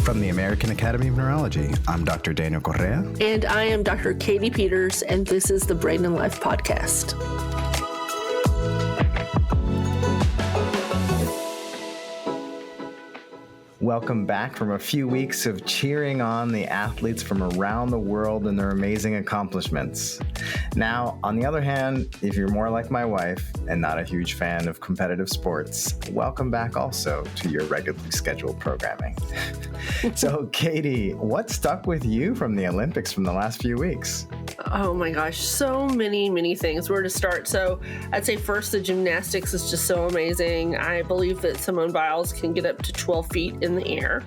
From the American Academy of Neurology, I'm Dr. Daniel Correa. And I am Dr. Katie Peters, and this is the Brain and Life Podcast. Welcome back from a few weeks of cheering on the athletes from around the world and their amazing accomplishments. Now, on the other hand, if you're more like my wife and not a huge fan of competitive sports, welcome back also to your regularly scheduled programming. So, Katie, what stuck with you from the Olympics from the last few weeks? Oh my gosh, so many things. Where to start? So I'd say first, the gymnastics is just so amazing. I believe that Simone Biles can get up to 12 feet in the air.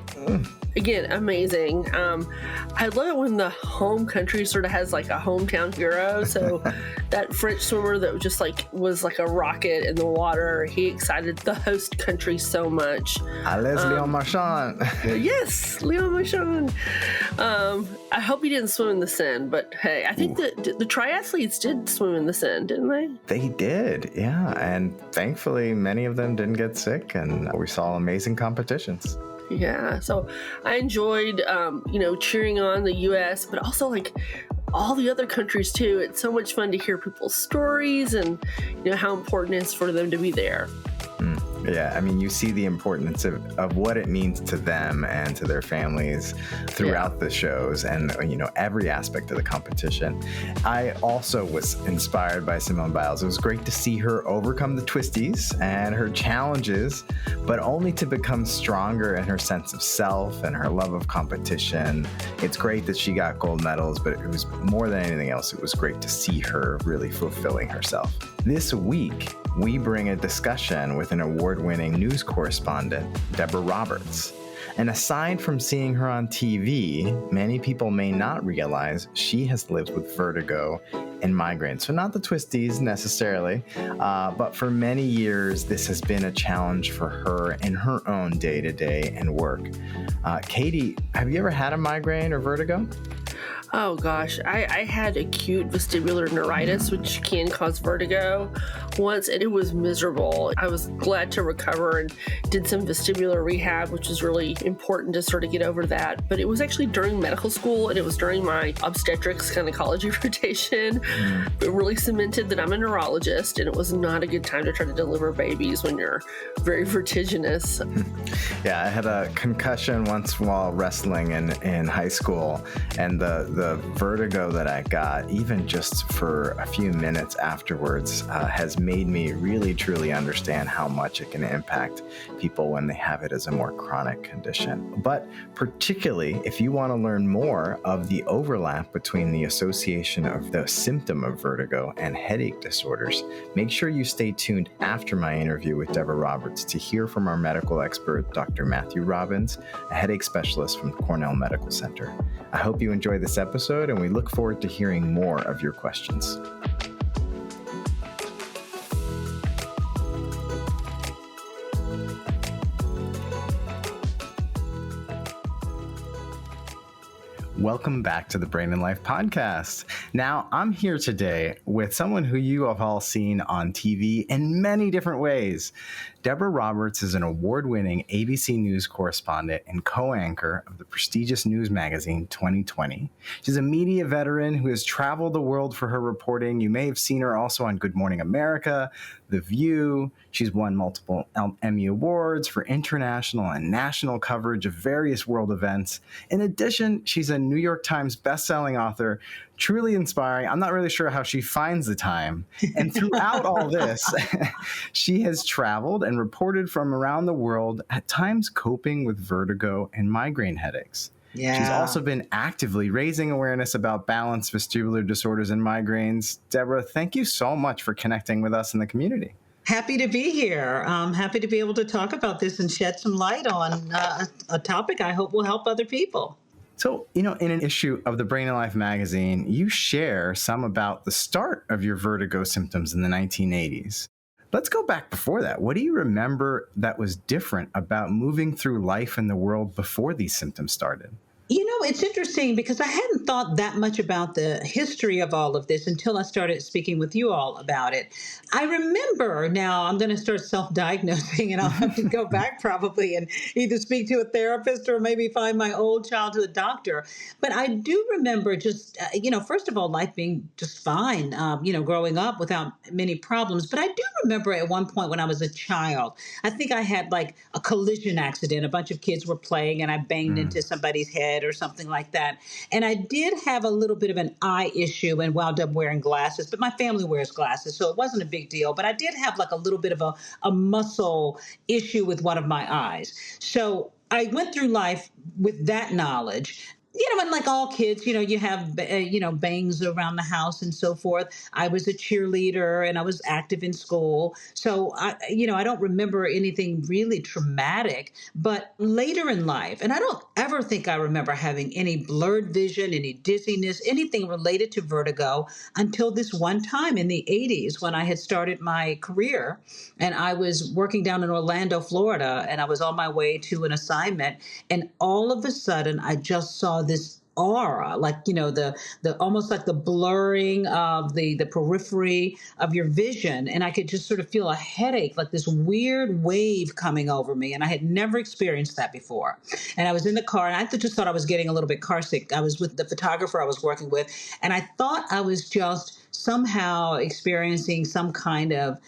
Again, amazing. I love it when the home country sort of has like a hometown hero. So that French swimmer that just was like a rocket in the water, he excited the host country so much. Allez, Léon Marchand. Yes, Léon Marchand. I hope he didn't swim in the Seine, but hey, I think that the triathletes did swim in the Seine, didn't they? They did, yeah. And thankfully, many of them didn't get sick, and we saw amazing competitions. Yeah, so I enjoyed, cheering on the U.S., but also like all the other countries too. It's so much fun to hear people's stories and, how important it is for them to be there. Yeah, I mean, you see the importance of what it means to them and to their families throughout the shows and, every aspect of the competition. I also was inspired by Simone Biles. It was great to see her overcome the twisties and her challenges, but only to become stronger in her sense of self and her love of competition. It's great that she got gold medals, but it was more than anything else, it was great to see her really fulfilling herself. This week, we bring a discussion with an award-winning news correspondent, Deborah Roberts. And aside from seeing her on TV, many people may not realize she has lived with vertigo and migraine. So not the twisties necessarily, but for many years, this has been a challenge for her in her own day-to-day and work. Katie, have you ever had a migraine or vertigo? Oh gosh, I had acute vestibular neuritis, which can cause vertigo once, and it was miserable. I was glad to recover and did some vestibular rehab, which is really important to sort of get over that. But it was actually during medical school, and it was during my obstetrics gynecology rotation. It really cemented that I'm a neurologist, and it was not a good time to try to deliver babies when you're very vertiginous. Yeah, I had a concussion once while wrestling in high school, and the vertigo that I got, even just for a few minutes afterwards, has made me really, truly understand how much it can impact people when they have it as a more chronic condition. But particularly, if you want to learn more of the overlap between the association of the symptom of vertigo and headache disorders, make sure you stay tuned after my interview with Deborah Roberts to hear from our medical expert, Dr. Matthew Robbins, a headache specialist from Cornell Medical Center. I hope you enjoy this episode, and we look forward to hearing more of your questions. Welcome back to the Brain and Life Podcast. Now, I'm here today with someone who you have all seen on TV in many different ways. Deborah Roberts is an award-winning ABC News correspondent and co-anchor of the prestigious news magazine 2020. She's a media veteran who has traveled the world for her reporting. You may have seen her also on Good Morning America, The View. She's won multiple Emmy Awards for international and national coverage of various world events. In addition, she's a New York Times bestselling author, truly inspiring. I'm not really sure how she finds the time. And throughout all this, she has traveled and reported from around the world, at times coping with vertigo and migraine headaches. Yeah. She's also been actively raising awareness about balanced vestibular disorders and migraines. Deborah, thank you so much for connecting with us in the community. Happy to be here. I'm happy to be able to talk about this and shed some light on a topic I hope will help other people. So, in an issue of the Brain and Life magazine, you share some about the start of your vertigo symptoms in the 1980s. Let's go back before that. What do you remember that was different about moving through life in the world before these symptoms started? It's interesting because I hadn't thought that much about the history of all of this until I started speaking with you all about it. I remember now I'm going to start self diagnosing and I'll have to go back probably and either speak to a therapist or maybe find my old childhood doctor. But I do remember just, first of all, life being just fine, growing up without many problems. But I do remember at one point when I was a child, I think I had like a collision accident. A bunch of kids were playing and I banged into somebody's head or something like that. And I did have a little bit of an eye issue and wound up wearing glasses, but my family wears glasses, so it wasn't a big deal. But I did have like a little bit of a muscle issue with one of my eyes. So I went through life with that knowledge. And like all kids, you have, bangs around the house and so forth. I was a cheerleader and I was active in school. So, I don't remember anything really traumatic, but later in life, and I don't ever think I remember having any blurred vision, any dizziness, anything related to vertigo until this one time in the 80s when I had started my career and I was working down in Orlando, Florida, and I was on my way to an assignment. And all of a sudden, I just saw this aura, like, the almost like the blurring of the periphery of your vision. And I could just sort of feel a headache, like this weird wave coming over me. And I had never experienced that before. And I was in the car and I just thought I was getting a little bit car sick. I was with the photographer I was working with. And I thought I was just somehow experiencing some kind of,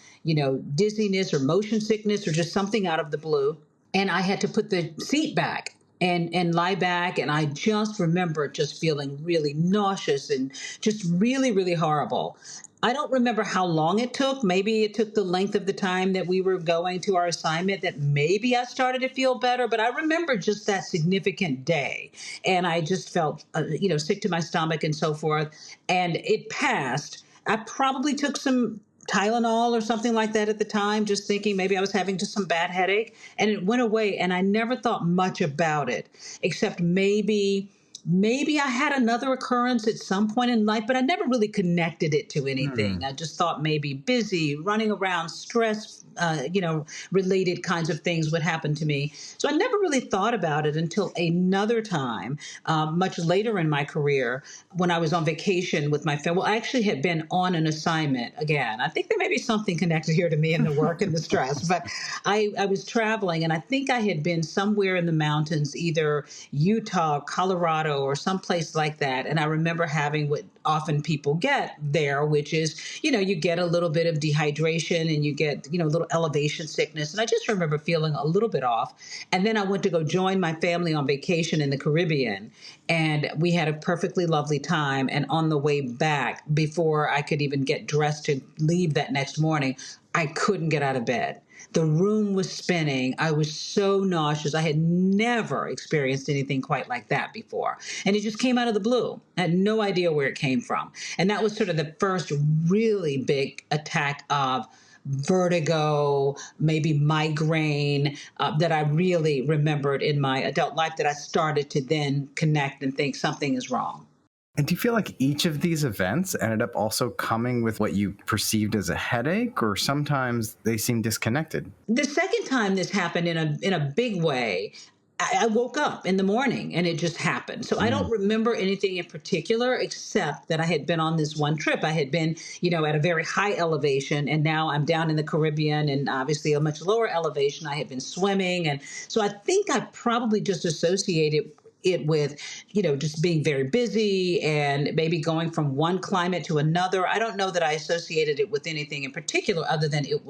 dizziness or motion sickness or just something out of the blue. And I had to put the seat back and lie back. And I just remember just feeling really nauseous and just really, really horrible. I don't remember how long it took. Maybe it took the length of the time that we were going to our assignment that maybe I started to feel better. But I remember just that significant day. And I just felt, sick to my stomach and so forth. And it passed. I probably took some Tylenol or something like that at the time, just thinking maybe I was having just some bad headache, and it went away. And I never thought much about it, except maybe I had another occurrence at some point in life, but I never really connected it to anything. I just thought maybe busy, running around, stress, related kinds of things would happen to me. So I never really thought about it until another time, much later in my career, when I was on vacation with my family. Well, I actually had been on an assignment again. I think there may be something connected here to me in the work and the stress, but I was traveling and I think I had been somewhere in the mountains, either Utah, Colorado, or someplace like that. And I remember having what often people get there, which is, you get a little bit of dehydration and you get, a little elevation sickness. And I just remember feeling a little bit off. And then I went to go join my family on vacation in the Caribbean. And we had a perfectly lovely time. And on the way back, before I could even get dressed to leave that next morning, I couldn't get out of bed. The room was spinning. I was so nauseous. I had never experienced anything quite like that before. And it just came out of the blue. I had no idea where it came from. And that was sort of the first really big attack of vertigo, maybe migraine, that I really remembered in my adult life, that I started to then connect and think something is wrong. And do you feel like each of these events ended up also coming with what you perceived as a headache, or sometimes they seem disconnected? The second time this happened in a big way, I woke up in the morning and it just happened. So I don't remember anything in particular, except that I had been on this one trip. I had been, at a very high elevation, and now I'm down in the Caribbean and obviously a much lower elevation. I had been swimming. And so I think I probably just associated it with, just being very busy and maybe going from one climate to another. I don't know that I associated it with anything in particular other than it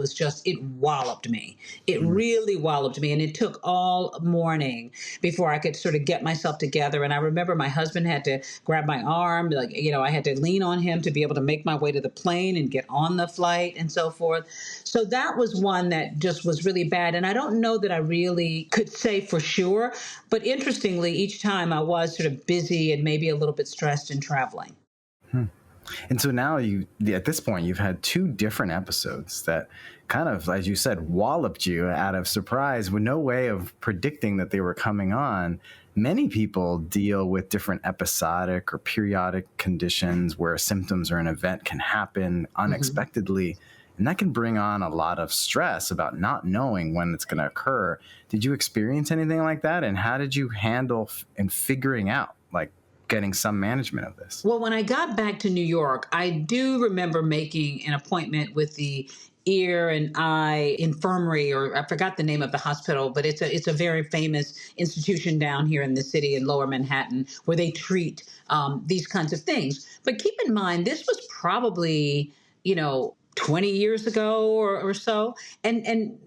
walloped me. It really walloped me. And it took all morning before I could sort of get myself together. And I remember my husband had to grab my arm, I had to lean on him to be able to make my way to the plane and get on the flight and so forth. So that was one that just was really bad. And I don't know that I really could say for sure, but interestingly, each time I was sort of busy and maybe a little bit stressed in traveling. And so now at this point, you've had two different episodes that kind of, as you said, walloped you out of surprise with no way of predicting that they were coming on. Many people deal with different episodic or periodic conditions where symptoms or an event can happen unexpectedly. And that can bring on a lot of stress about not knowing when it's going to occur. Did you experience anything like that? And how did you handle in figuring out like getting some management of this? Well, when I got back to New York, I do remember making an appointment with the ear and eye infirmary, or I forgot the name of the hospital, but it's a very famous institution down here in the city in Lower Manhattan where they treat these kinds of things. But keep in mind, this was probably 20 years ago or so, and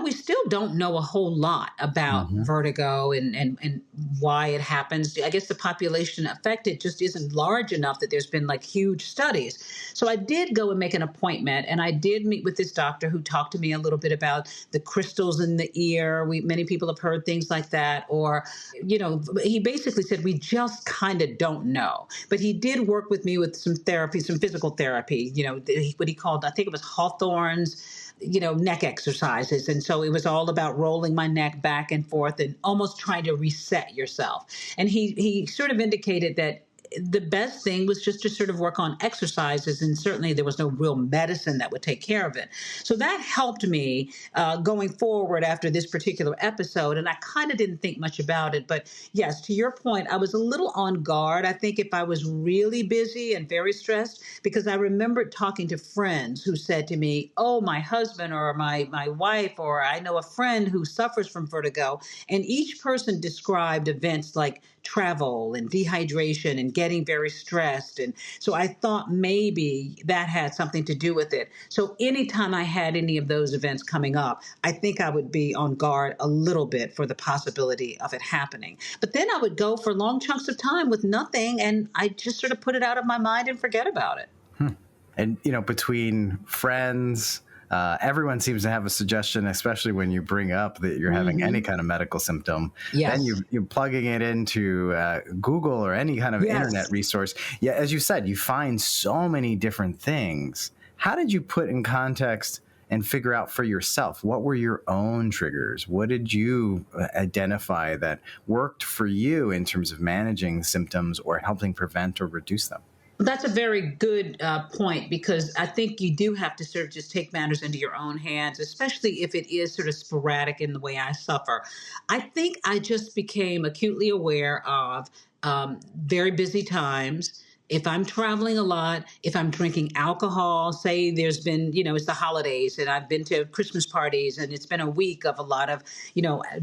we still don't know a whole lot about vertigo and why it happens. I guess the population affected just isn't large enough that there's been like huge studies. So I did go and make an appointment, and I did meet with this doctor who talked to me a little bit about the crystals in the ear. Many people have heard things like that, or he basically said we just kind of don't know. But he did work with me with some therapy, some physical therapy. What he called, I think it was Hawthorne's neck exercises. And so it was all about rolling my neck back and forth and almost trying to reset yourself. And he sort of indicated that the best thing was just to sort of work on exercises. And certainly there was no real medicine that would take care of it. So that helped me going forward after this particular episode. And I kind of didn't think much about it. But yes, to your point, I was a little on guard. I think if I was really busy and very stressed, because I remembered talking to friends who said to me, oh, my husband or my wife, or I know a friend who suffers from vertigo. And each person described events like travel and dehydration and getting very stressed. And so I thought maybe that had something to do with it. So anytime I had any of those events coming up, I think I would be on guard a little bit for the possibility of it happening. But then I would go for long chunks of time with nothing, and I just sort of put it out of my mind and forget about it. And, between friends, everyone seems to have a suggestion, especially when you bring up that you're having any kind of medical symptom. Yes. Then you're plugging it into Google or any kind of internet resource. Yeah, as you said, you find so many different things. How did you put in context and figure out for yourself, what were your own triggers? What did you identify that worked for you in terms of managing symptoms or helping prevent or reduce them? That's a very good point, because I think you do have to sort of just take matters into your own hands, especially if it is sort of sporadic in the way I suffer. I think I just became acutely aware of very busy times. If I'm traveling a lot, if I'm drinking alcohol, say there's been, it's the holidays and I've been to Christmas parties and it's been a week of a lot of,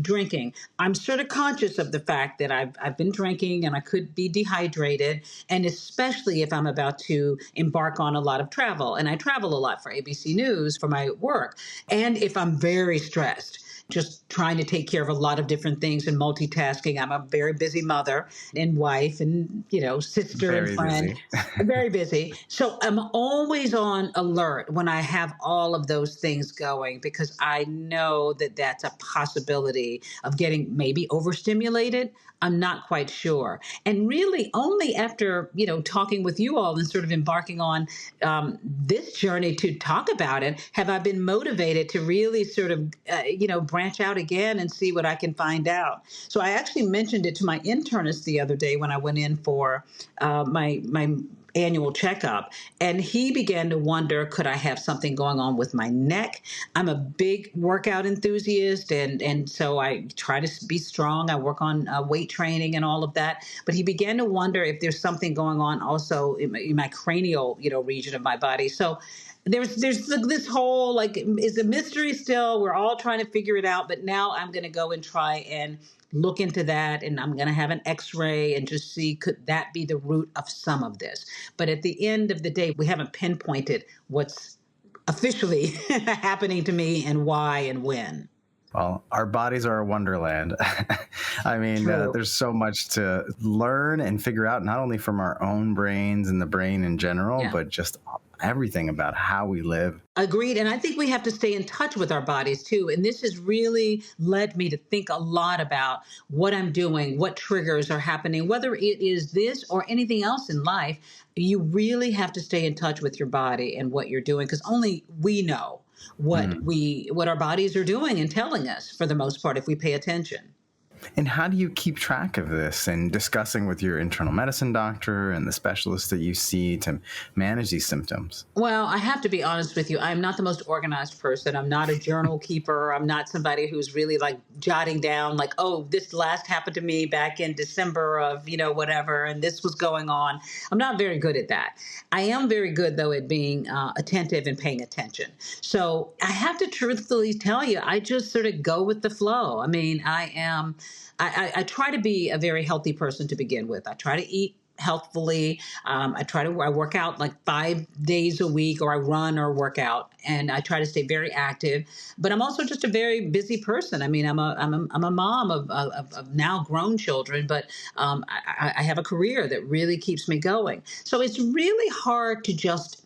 drinking, I'm sort of conscious of the fact that I've been drinking and I could be dehydrated. And especially if I'm about to embark on a lot of travel, and I travel a lot for ABC News for my work. And if I'm very stressed, just trying to take care of a lot of different things and multitasking. I'm a very busy mother and wife and, sister Very and friend. Very busy. So I'm always on alert when I have all of those things going, because I know that that's a possibility of getting maybe overstimulated. I'm not quite sure. And really only after, talking with you all and sort of embarking on this journey to talk about it, have I been motivated to really sort of, branch out again and see what I can find out. So I actually mentioned it to my internist the other day when I went in for my annual checkup. And he began to wonder, could I have something going on with my neck? I'm a big workout enthusiast. And so I try to be strong. I work on weight training and all of that. But he began to wonder if there's something going on also in my cranial, region of my body. So there's this whole, is a mystery still. We're all trying to figure it out. But now I'm going to go and try and look into that, and I'm going to have an x-ray and just see, could that be the root of some of this? But at the end of the day, we haven't pinpointed what's officially happening to me and why and when. Well, our bodies are a wonderland. I mean, there's so much to learn and figure out, not only from our own brains and the brain in general, but just everything about how we live. Agreed. And I think we have to stay in touch with our bodies too. And this has really led me to think a lot about what I'm doing, what triggers are happening, whether it is this or anything else in life. You really have to stay in touch with your body and what you're doing, because only we know what our bodies are doing and telling us, for the most part, if we pay attention. And how do you keep track of this and discussing with your internal medicine doctor and the specialists that you see to manage these symptoms? Well, I have to be honest with you. I'm not the most organized person. I'm not a journal keeper. I'm not somebody who's really like jotting down, like, oh, this last happened to me back in December of, whatever, and this was going on. I'm not very good at that. I am very good, though, at being attentive and paying attention. So I have to truthfully tell you, I just sort of go with the flow. I mean, I try to be a very healthy person to begin with. I try to eat healthfully. I work out like 5 days a week, or I run or work out, and I try to stay very active. But I'm also just a very busy person. I mean, I'm a mom of now grown children, but I have a career that really keeps me going. So it's really hard to just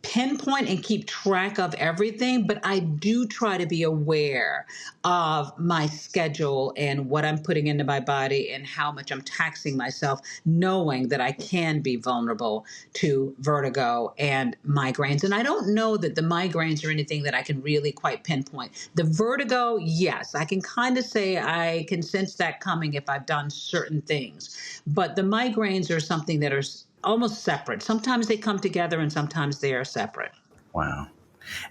pinpoint and keep track of everything, but I do try to be aware of my schedule and what I'm putting into my body and how much I'm taxing myself, knowing that I can be vulnerable to vertigo and migraines. And I don't know that the migraines are anything that I can really quite pinpoint. The vertigo, yes, I can kind of say I can sense that coming if I've done certain things. But the migraines are something that are almost separate. Sometimes they come together and sometimes they are separate. Wow.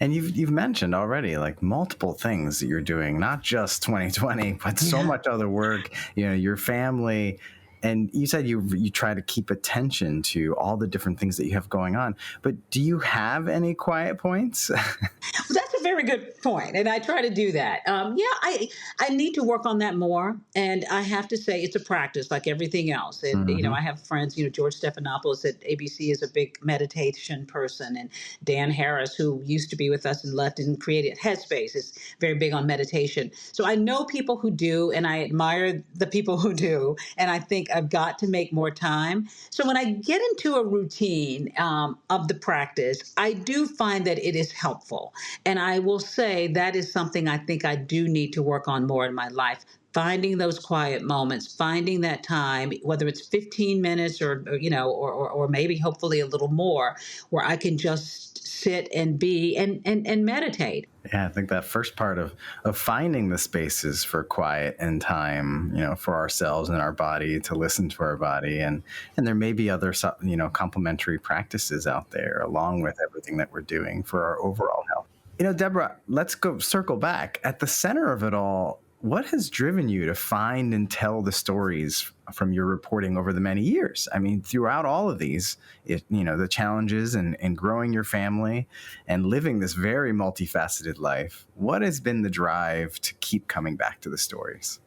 And you've mentioned already like multiple things that you're doing, not just 2020, but so much other work, your family. And you said you try to keep attention to all the different things that you have going on. But do you have any quiet points? That's a very good point, and I try to do that. I need to work on that more, and I have to say it's a practice like everything else. And I have friends. George Stephanopoulos at ABC is a big meditation person, and Dan Harris, who used to be with us and left and created Headspace, is very big on meditation. So I know people who do, and I admire the people who do, and I think I've got to make more time. So when I get into a routine of the practice, I do find that it is helpful. And I will say that is something I think I do need to work on more in my life. Finding those quiet moments, finding that time, whether it's 15 minutes or maybe hopefully a little more, where I can just sit and be and meditate. Yeah, I think that first part of finding the spaces for quiet and time, for ourselves and our body, to listen to our body. And there may be other, complementary practices out there along with everything that we're doing for our overall health. Deborah, let's circle back. At the center of it all, what has driven you to find and tell the stories from your reporting over the many years? I mean, throughout all of these, the challenges and growing your family and living this very multifaceted life, what has been the drive to keep coming back to the stories?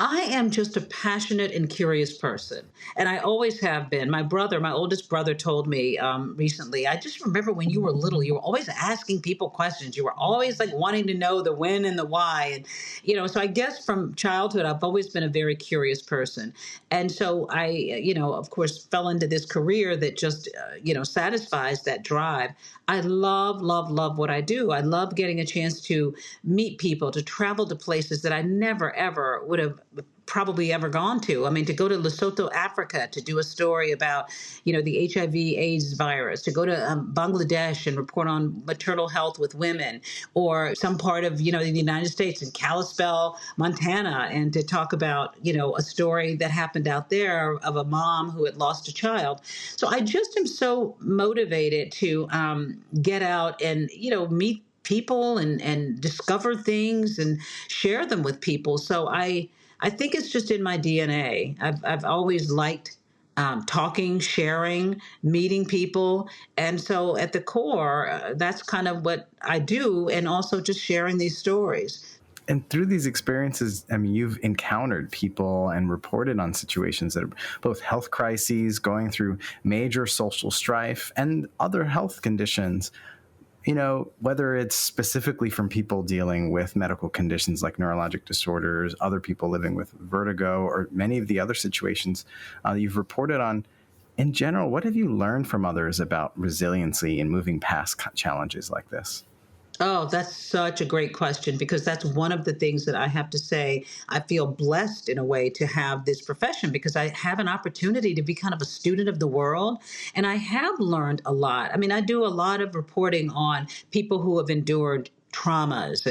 I am just a passionate and curious person, and I always have been. My oldest brother, told me recently, I just remember when you were little, you were always asking people questions. You were always like wanting to know the when and the why. And, so I guess from childhood, I've always been a very curious person. And so I, of course, fell into this career that just, satisfies that drive. I love, love, love what I do. I love getting a chance to meet people, to travel to places that I never, ever would have probably ever gone to. I mean, to go to Lesotho, Africa, to do a story about, the HIV/AIDS virus, to go to Bangladesh and report on maternal health with women, or some part of, the United States in Kalispell, Montana, and to talk about, a story that happened out there of a mom who had lost a child. So I just am so motivated to get out and, meet people and discover things and share them with people. So I think it's just in my DNA. I've always liked talking, sharing, meeting people. And so at the core, that's kind of what I do, and also just sharing these stories. And through these experiences, I mean, you've encountered people and reported on situations that are both health crises, going through major social strife, and other health conditions. Whether it's specifically from people dealing with medical conditions like neurologic disorders, other people living with vertigo, or many of the other situations you've reported on. In general, what have you learned from others about resiliency and moving past challenges like this? Oh, that's such a great question, because that's one of the things that I have to say. I feel blessed in a way to have this profession, because I have an opportunity to be kind of a student of the world. And I have learned a lot. I mean, I do a lot of reporting on people who have endured traumas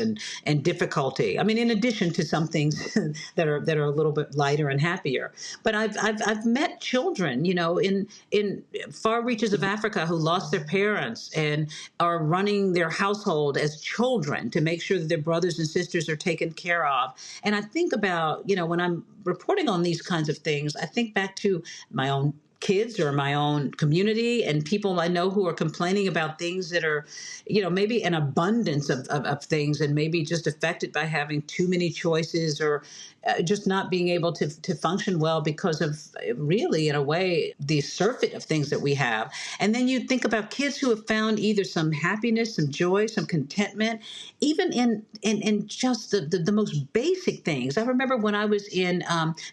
and difficulty. I mean, in addition to some things that are a little bit lighter and happier. But I've met children, in far reaches of Africa who lost their parents and are running their household as children to make sure that their brothers and sisters are taken care of. And I think about, when I'm reporting on these kinds of things, I think back to my own kids or my own community and people I know who are complaining about things that are, maybe an abundance of things and maybe just affected by having too many choices or just not being able to function well because of really, in a way, the surfeit of things that we have. And then you think about kids who have found either some happiness, some joy, some contentment, even in just the most basic things. I remember when I was in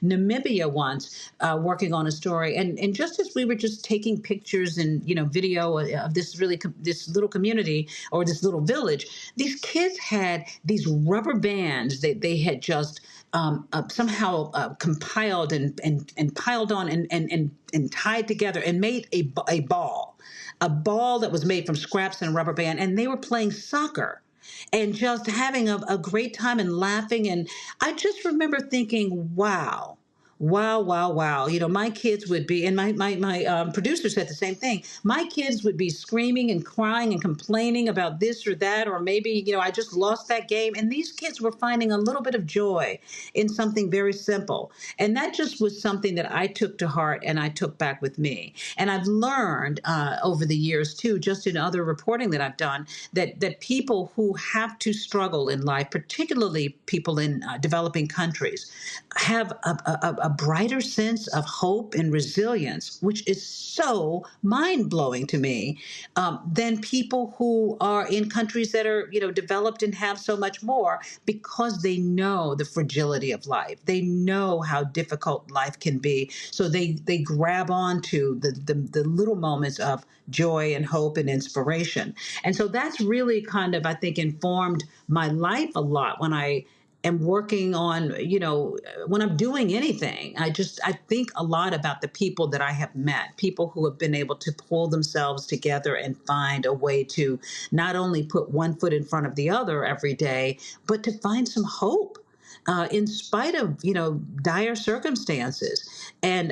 Namibia once working on a story, and just as we were just taking pictures and video of this little community or this little village, these kids had these rubber bands that they had just somehow compiled and piled on and tied together and made a ball that was made from scraps and a rubber band, and they were playing soccer and just having a great time and laughing. And I just remember thinking, wow. Wow, wow, wow. My kids would be, and my producer said the same thing. My kids would be screaming and crying and complaining about this or that, or maybe, I just lost that game. And these kids were finding a little bit of joy in something very simple. And that just was something that I took to heart and I took back with me. And I've learned over the years, too, just in other reporting that I've done, that people who have to struggle in life, particularly people in developing countries, have a brighter sense of hope and resilience, which is so mind-blowing to me, than people who are in countries that are, developed and have so much more, because they know the fragility of life. They know how difficult life can be. So they grab onto the little moments of joy and hope and inspiration. And so that's really kind of, I think, informed my life a lot when I am working on, when I'm doing anything. I think a lot about the people that I have met, people who have been able to pull themselves together and find a way to not only put one foot in front of the other every day, but to find some hope in spite of, dire circumstances. And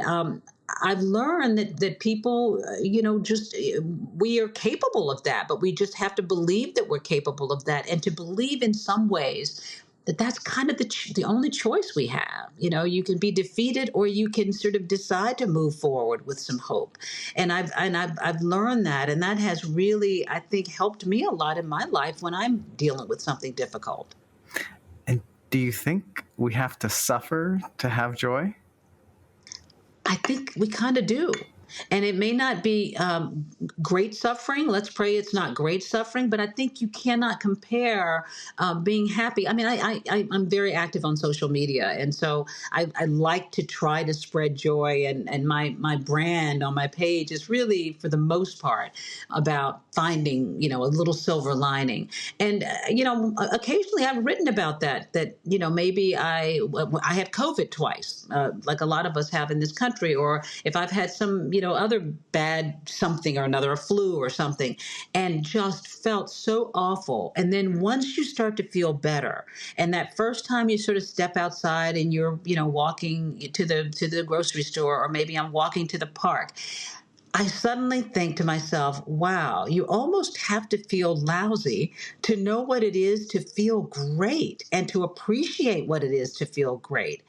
I've learned that people, we are capable of that, but we just have to believe that we're capable of that, and to believe in some ways that's kind of the only choice we have. You can be defeated, or you can sort of decide to move forward with some hope. And I've learned that, and that has really, I think, helped me a lot in my life when I'm dealing with something difficult. And do you think we have to suffer to have joy? I think we kind of do. And it may not be great suffering. Let's pray it's not great suffering. But I think you cannot compare being happy. I mean, I'm very active on social media. And so I like to try to spread joy. And my brand on my page is really, for the most part, about finding, a little silver lining. And, occasionally I've written about that, maybe I had COVID twice, like a lot of us have in this country. Or if I've had some, other bad something or another, a flu or something, and just felt so awful. And then once you start to feel better, and that first time you sort of step outside and you're, walking to the grocery store, or maybe I'm walking to the park, I suddenly think to myself, wow, you almost have to feel lousy to know what it is to feel great and to appreciate what it is to feel great.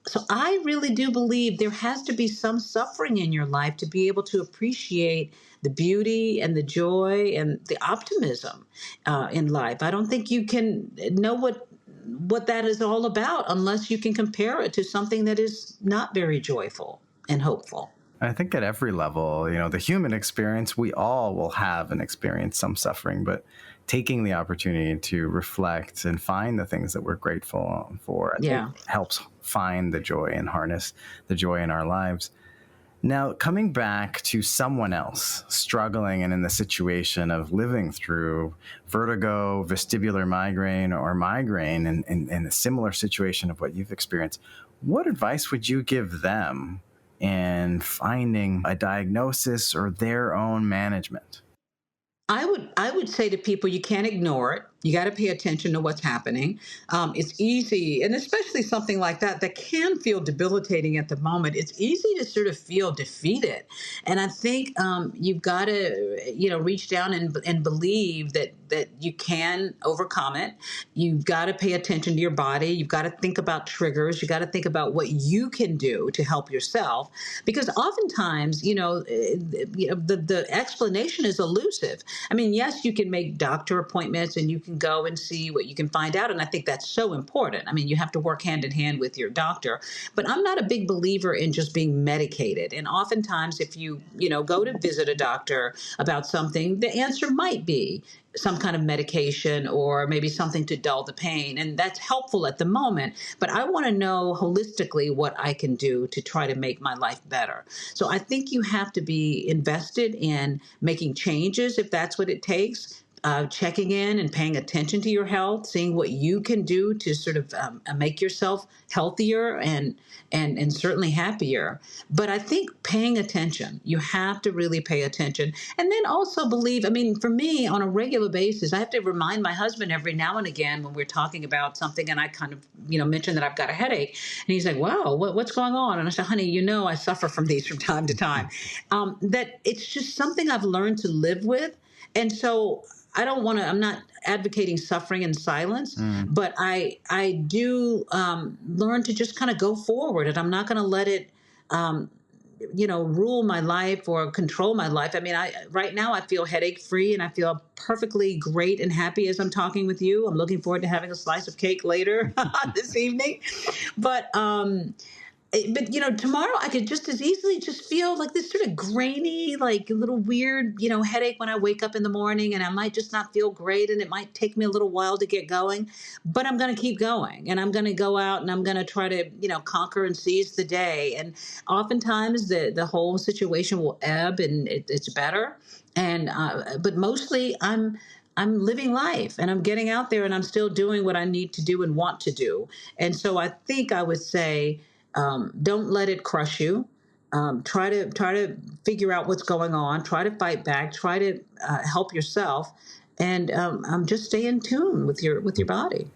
So I really do believe there has to be some suffering in your life to be able to appreciate the beauty and the joy and the optimism in life. I don't think you can know what that is all about unless you can compare it to something that is not very joyful and hopeful. I think at every level, the human experience, we all will have and experience some suffering, but taking the opportunity to reflect and find the things that we're grateful for, I think helps find the joy and harness the joy in our lives. Now, coming back to someone else struggling and in the situation of living through vertigo, vestibular migraine, or migraine, and in a similar situation of what you've experienced, what advice would you give them in finding a diagnosis or their own management? I would say to people, you can't ignore it. You got to pay attention to what's happening. It's easy, and especially something like that can feel debilitating at the moment. It's easy to sort of feel defeated, and I think you've got to, reach down and believe that you can overcome it. You've got to pay attention to your body. You've got to think about triggers. You got to think about what you can do to help yourself, because oftentimes, the explanation is elusive. I mean, yes, you can make doctor appointments and you can go and see what you can find out. And I think that's so important. I mean, you have to work hand in hand with your doctor. But I'm not a big believer in just being medicated. And oftentimes, if you go to visit a doctor about something, the answer might be some kind of medication or maybe something to dull the pain. And that's helpful at the moment. But I want to know holistically what I can do to try to make my life better. So I think you have to be invested in making changes if that's what it takes. Checking in and paying attention to your health, seeing what you can do to sort of make yourself healthier and certainly happier. But I think paying attention, you have to really pay attention. And then also believe, I mean, for me, on a regular basis, I have to remind my husband every now and again when we're talking about something and I kind of, mention that I've got a headache. And he's like, wow, what's going on? And I said, honey, I suffer from these from time to time. That it's just something I've learned to live with. And so I'm not advocating suffering in silence, but I do learn to just kind of go forward, and I'm not going to let it, rule my life or control my life. I mean, right now I feel headache free and I feel perfectly great and happy as I'm talking with you. I'm looking forward to having a slice of cake later this evening. But tomorrow I could just as easily just feel like this sort of grainy, like a little weird, headache when I wake up in the morning, and I might just not feel great, and it might take me a little while to get going, but I'm going to keep going, and I'm going to go out and I'm going to try to, conquer and seize the day. And oftentimes the whole situation will ebb and it's better. And, but mostly I'm living life and I'm getting out there and I'm still doing what I need to do and want to do. And so I think I would say, don't let it crush you. Try to figure out what's going on. Try to fight back. Try to help yourself, and just stay in tune with your body.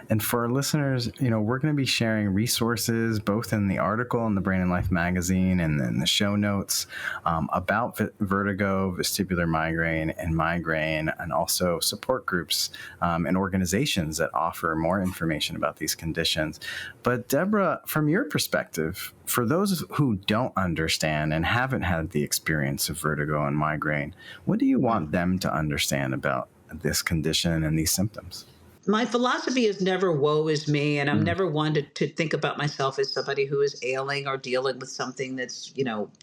And for our listeners, we're going to be sharing resources both in the article in the Brain and Life magazine and then the show notes about vertigo, vestibular migraine, and migraine, and also support groups and organizations that offer more information about these conditions. But Deborah, from your perspective, for those who don't understand and haven't had the experience of vertigo and migraine, what do you want them to understand about this condition and these symptoms? My philosophy is never woe is me, and I'm never one to think about myself as somebody who is ailing or dealing with something that's,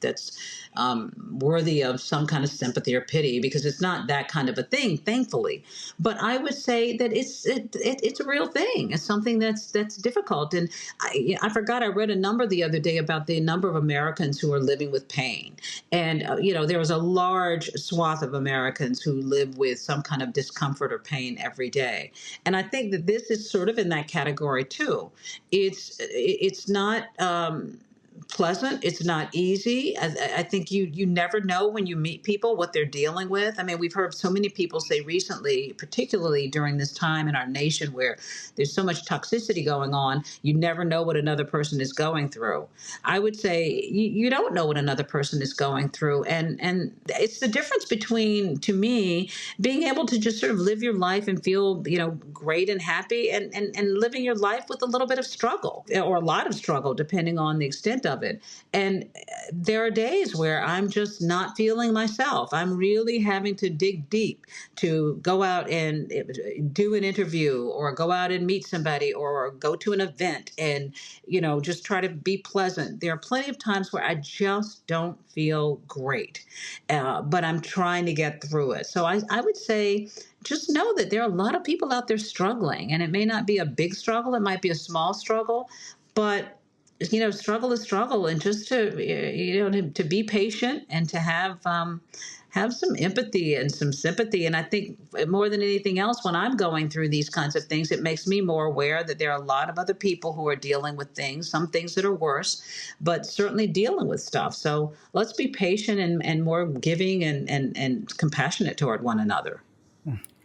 that's worthy of some kind of sympathy or pity, because it's not that kind of a thing, thankfully. But I would say that it's a real thing. It's something that's difficult. And I forgot, I read a number the other day about the number of Americans who are living with pain. And, there was a large swath of Americans who live with some kind of discomfort or pain every day. And I think that this is sort of in that category too. It's not pleasant. It's not easy. I think you never know when you meet people what they're dealing with. I mean, we've heard so many people say recently, particularly during this time in our nation where there's so much toxicity going on, you never know what another person is going through. I would say you don't know what another person is going through. And it's the difference between, to me, being able to just sort of live your life and feel, great and happy and living your life with a little bit of struggle or a lot of struggle, depending on the extent of it. And there are days where I'm just not feeling myself. I'm really having to dig deep to go out and do an interview or go out and meet somebody or go to an event and, just try to be pleasant. There are plenty of times where I just don't feel great, but I'm trying to get through it. So I would say, just know that there are a lot of people out there struggling, and it may not be a big struggle. It might be a small struggle, but struggle is struggle, and just to be patient and to have some empathy and some sympathy. And I think more than anything else, when I'm going through these kinds of things, it makes me more aware that there are a lot of other people who are dealing with things, some things that are worse, but certainly dealing with stuff. So let's be patient and more giving and compassionate toward one another.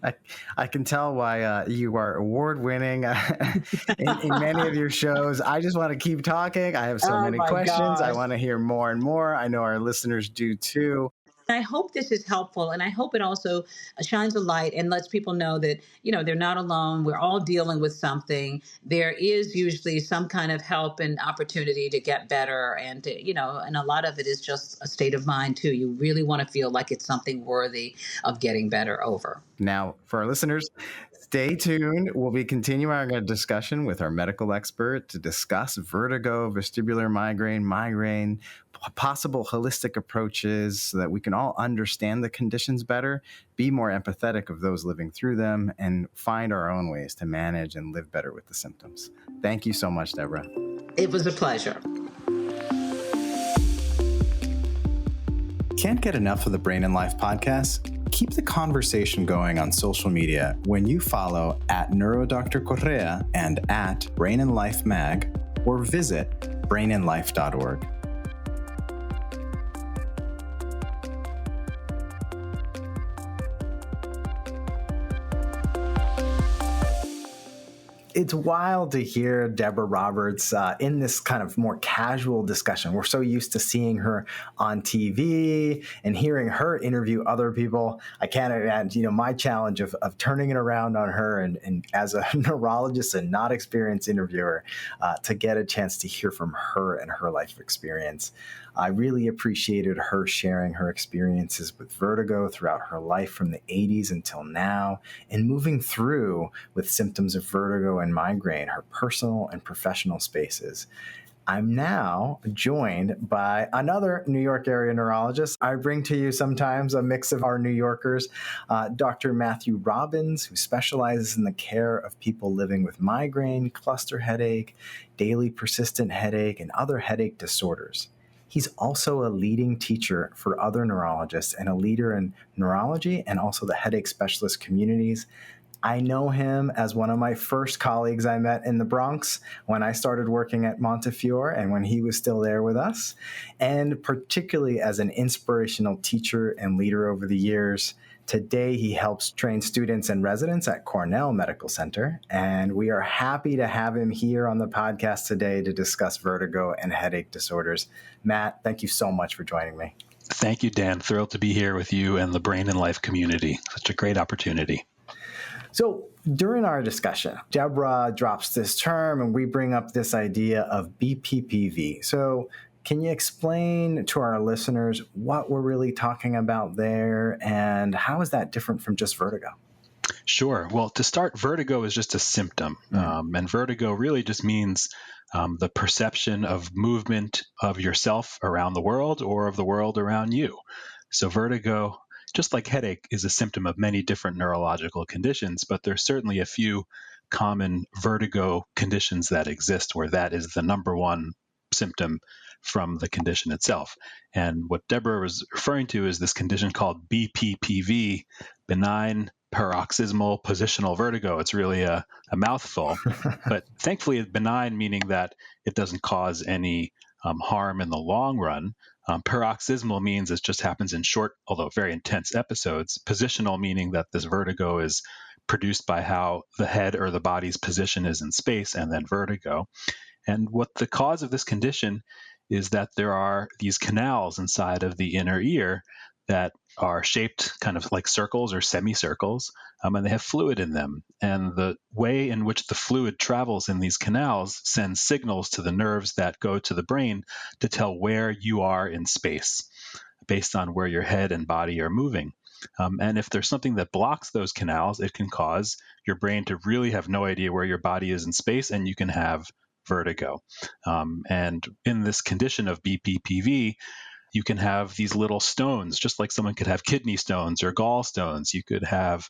I, I can tell why you are award-winning in many of your shows. I just want to keep talking. I have so Oh many my questions. I gosh. want to hear more and more. I know our listeners do too. I hope this is helpful, and I hope it also shines a light and lets people know that they're not alone. We're all dealing with something. There is usually some kind of help and opportunity to get better, and and a lot of it is just a state of mind too. You really want to feel like it's something worthy of getting better over. Now, for our listeners, stay tuned. We'll be continuing our discussion with our medical expert to discuss vertigo, vestibular migraine, possible holistic approaches so that we can all understand the conditions better, be more empathetic of those living through them, and find our own ways to manage and live better with the symptoms. Thank you so much, Deborah. It was a pleasure. Can't get enough of the Brain and Life podcast? Keep the conversation going on social media when you follow @NeuroDr Correa and @Brain and Life Mag, or visit brainandlife.org. It's wild to hear Deborah Roberts in this kind of more casual discussion. We're so used to seeing her on TV and hearing her interview other people. I can't imagine, my challenge of turning it around on her and as a neurologist and not experienced interviewer, to get a chance to hear from her and her life experience. I really appreciated her sharing her experiences with vertigo throughout her life from the 80s until now, and moving through with symptoms of vertigo and migraine, her personal and professional spaces. I'm now joined by another New York area neurologist. I bring to you sometimes a mix of our New Yorkers, Dr. Matthew Robbins, who specializes in the care of people living with migraine, cluster headache, daily persistent headache, and other headache disorders. He's also a leading teacher for other neurologists and a leader in neurology and also the headache specialist communities. I know him as one of my first colleagues I met in the Bronx when I started working at Montefiore and when he was still there with us, and particularly as an inspirational teacher and leader over the years. Today, he helps train students and residents at Cornell Medical Center, and we are happy to have him here on the podcast today to discuss vertigo and headache disorders. Matt, thank you so much for joining me. Thank you, Dan. Thrilled to be here with you and the Brain and Life community. Such a great opportunity. So during our discussion, Deborah drops this term and we bring up this idea of BPPV. So can you explain to our listeners what we're really talking about there and how is that different from just vertigo? Sure. Well, to start, vertigo is just a symptom. And vertigo really just means the perception of movement of yourself around the world or of the world around you. So vertigo, just like headache, is a symptom of many different neurological conditions, but there's certainly a few common vertigo conditions that exist where that is the number one symptom from the condition itself. And what Deborah was referring to is this condition called BPPV, benign paroxysmal positional vertigo. It's really a mouthful, but thankfully it's benign, meaning that it doesn't cause any harm in the long run. Paroxysmal means it just happens in short, although very intense episodes. Positional meaning that this vertigo is produced by how the head or the body's position is in space, and then vertigo. And what the cause of this condition is that there are these canals inside of the inner ear that are shaped kind of like circles or semicircles, and they have fluid in them. And the way in which the fluid travels in these canals sends signals to the nerves that go to the brain to tell where you are in space based on where your head and body are moving. And if there's something that blocks those canals, it can cause your brain to really have no idea where your body is in space, and you can have vertigo. And in this condition of BPPV, you can have these little stones, just like someone could have kidney stones or gallstones. You could have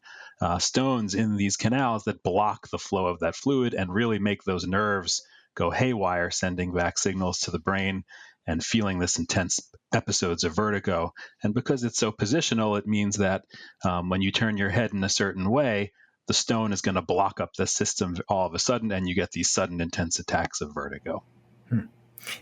stones in these canals that block the flow of that fluid and really make those nerves go haywire, sending back signals to the brain and feeling this intense episodes of vertigo. And because it's so positional, it means that when you turn your head in a certain way, the stone is going to block up the system all of a sudden, and you get these sudden intense attacks of vertigo.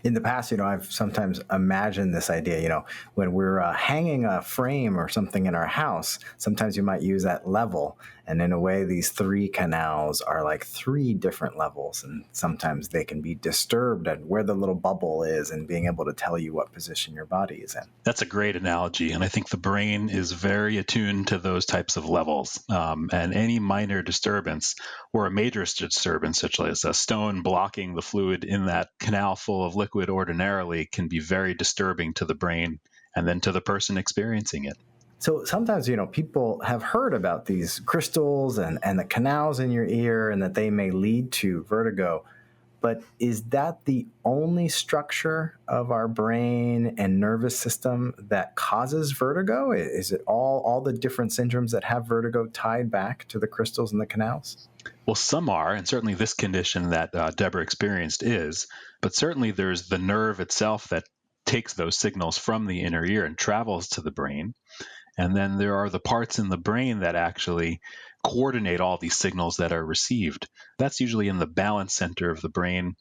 In the past, I've sometimes imagined this idea, when we're hanging a frame or something in our house, sometimes you might use that level And in a way, these three canals are like three different levels. And sometimes they can be disturbed at where the little bubble is and being able to tell you what position your body is in. That's a great analogy. And I think the brain is very attuned to those types of levels. And any minor disturbance or a major disturbance, such as a stone blocking the fluid in that canal full of liquid ordinarily, can be very disturbing to the brain and then to the person experiencing it. So sometimes, people have heard about these crystals and the canals in your ear and that they may lead to vertigo. But is that the only structure of our brain and nervous system that causes vertigo? Is it all the different syndromes that have vertigo tied back to the crystals and the canals? Well, some are, and certainly this condition that Deborah experienced is, but certainly there's the nerve itself that takes those signals from the inner ear and travels to the brain. And then there are the parts in the brain that actually coordinate all these signals that are received. That's usually in the balance center of the brain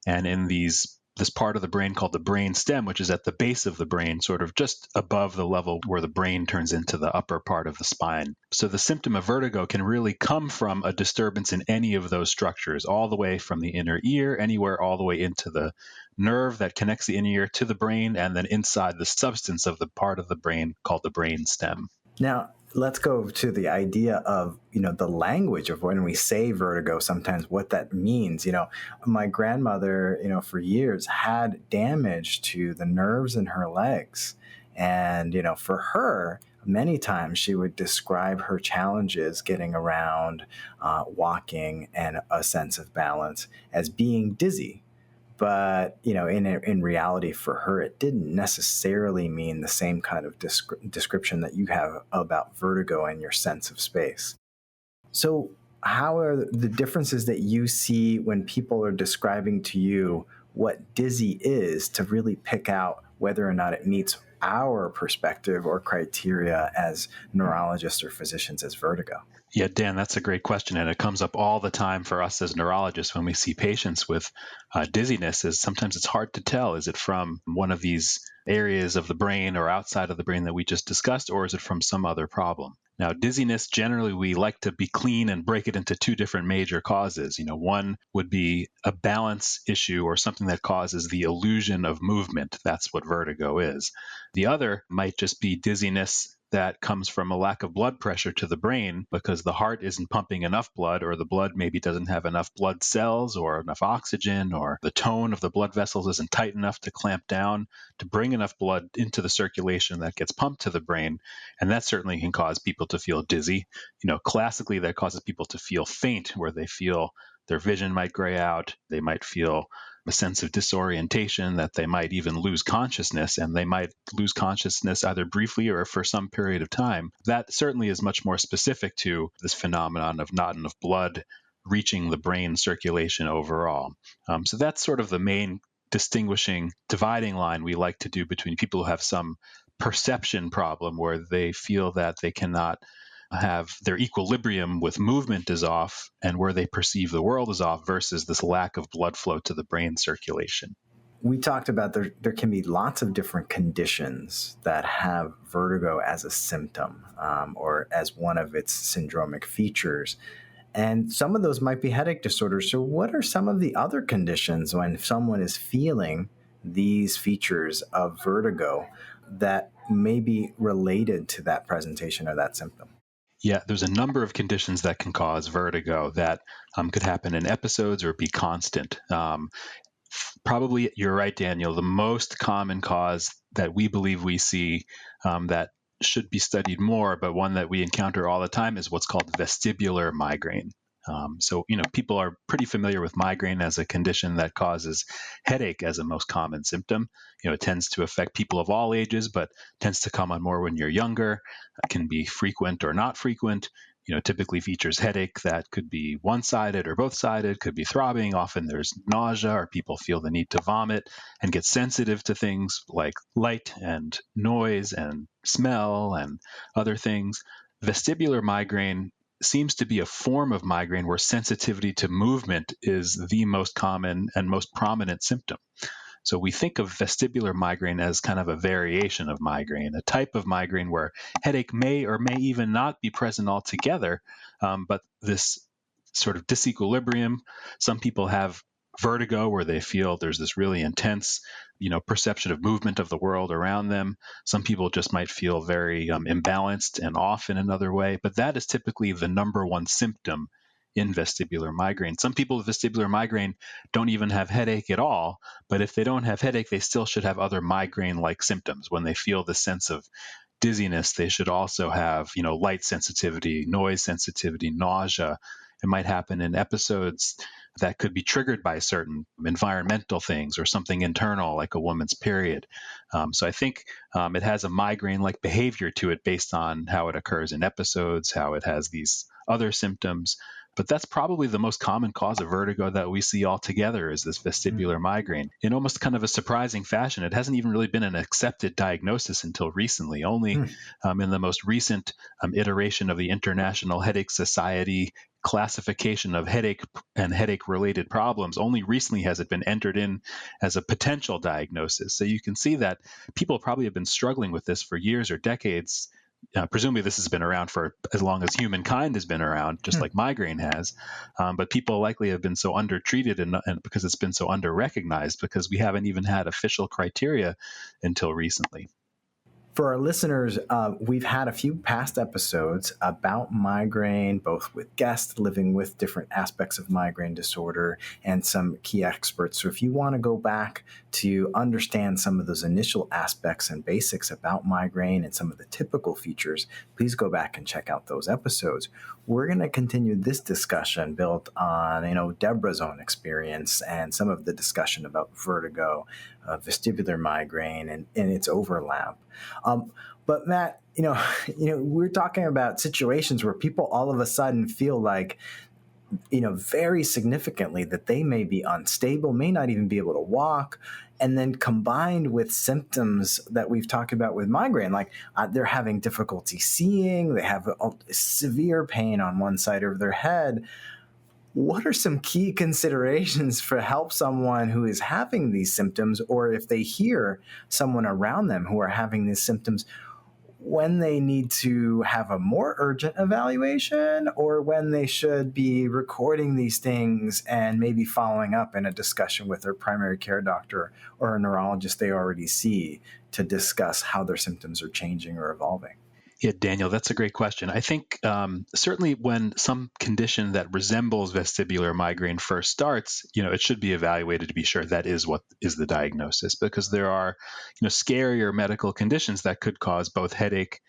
and in this part of the brain called the brain stem, which is at the base of the brain, sort of just above the level where the brain turns into the upper part of the spine. So the symptom of vertigo can really come from a disturbance in any of those structures, all the way from the inner ear, anywhere all the way into the nerve that connects the inner ear to the brain, and then inside the substance of the part of the brain called the brain stem. Now, let's go to the idea of, the language of when we say vertigo, sometimes what that means. My grandmother, for years had damage to the nerves in her legs. And, for her, many times she would describe her challenges getting around, walking, and a sense of balance as being dizzy. But, in reality for her, it didn't necessarily mean the same kind of description that you have about vertigo and your sense of space. So how are the differences that you see when people are describing to you what dizzy is to really pick out whether or not it meets our perspective or criteria as neurologists or physicians as vertigo? Yeah, Dan, that's a great question. And it comes up all the time for us as neurologists when we see patients with dizziness. Is sometimes it's hard to tell. Is it from one of these areas of the brain or outside of the brain that we just discussed, or is it from some other problem? Now, dizziness, generally, we like to be clean and break it into two different major causes. One would be a balance issue or something that causes the illusion of movement. That's what vertigo is. The other might just be dizziness that comes from a lack of blood pressure to the brain because the heart isn't pumping enough blood, or the blood maybe doesn't have enough blood cells or enough oxygen, or the tone of the blood vessels isn't tight enough to clamp down to bring enough blood into the circulation that gets pumped to the brain. And that certainly can cause people to feel dizzy. Classically, that causes people to feel faint, where they feel their vision might gray out. They might feel a sense of disorientation, that they might even lose consciousness, and they might lose consciousness either briefly or for some period of time. That certainly is much more specific to this phenomenon of not enough blood reaching the brain circulation overall. So that's sort of the main distinguishing dividing line we like to do between people who have some perception problem where they feel that they cannot have their equilibrium with movement is off and where they perceive the world is off versus this lack of blood flow to the brain circulation. We talked about there can be lots of different conditions that have vertigo as a symptom or as one of its syndromic features. And some of those might be headache disorders. So what are some of the other conditions when someone is feeling these features of vertigo that may be related to that presentation or that symptom? Yeah, there's a number of conditions that can cause vertigo that could happen in episodes or be constant. Probably, you're right, Daniel, the most common cause that we believe we see that should be studied more, but one that we encounter all the time is what's called vestibular migraine. So, people are pretty familiar with migraine as a condition that causes headache as a most common symptom. It tends to affect people of all ages, but tends to come on more when you're younger. It can be frequent or not frequent. Typically features headache that could be one-sided or both-sided, could be throbbing. Often there's nausea or people feel the need to vomit and get sensitive to things like light and noise and smell and other things. Vestibular migraine seems to be a form of migraine where sensitivity to movement is the most common and most prominent symptom. So we think of vestibular migraine as kind of a variation of migraine, a type of migraine where headache may or may even not be present altogether, but this sort of disequilibrium. Some people have vertigo where they feel there's this really intense, perception of movement of the world around them. Some people just might feel very imbalanced and off in another way, but that is typically the number one symptom in vestibular migraine. Some people with vestibular migraine don't even have headache at all, but if they don't have headache, they still should have other migraine-like symptoms. When they feel the sense of dizziness, they should also have, light sensitivity, noise sensitivity, nausea. It might happen in episodes that could be triggered by certain environmental things or something internal, like a woman's period. So I think it has a migraine-like behavior to it based on how it occurs in episodes, how it has these other symptoms. But that's probably the most common cause of vertigo that we see altogether, is this vestibular migraine. In almost kind of a surprising fashion, it hasn't even really been an accepted diagnosis until recently. Only in the most recent iteration of the International Headache Society classification of headache and headache-related problems, only recently has it been entered in as a potential diagnosis. So you can see that people probably have been struggling with this for years or decades. Presumably this has been around for as long as humankind has been around, just like migraine has. But people likely have been so undertreated and because it's been so under-recognized, because we haven't even had official criteria until recently. For our listeners, we've had a few past episodes about migraine, both with guests living with different aspects of migraine disorder and some key experts. So if you want to go back to understand some of those initial aspects and basics about migraine and some of the typical features, please go back and check out those episodes. We're going to continue this discussion built on, Deborah's own experience and some of the discussion about vertigo, vestibular migraine, and its overlap. But Matt, we're talking about situations where people all of a sudden feel like, very significantly that they may be unstable, may not even be able to walk. And then combined with symptoms that we've talked about with migraine, like they're having difficulty seeing, they have severe pain on one side of their head. What are some key considerations for help someone who is having these symptoms, or if they hear someone around them who are having these symptoms, when they need to have a more urgent evaluation, or when they should be recording these things and maybe following up in a discussion with their primary care doctor or a neurologist they already see to discuss how their symptoms are changing or evolving? Yeah, Daniel, that's a great question. I think certainly when some condition that resembles vestibular migraine first starts, it should be evaluated to be sure that is what is the diagnosis, because there are, scarier medical conditions that could cause both headache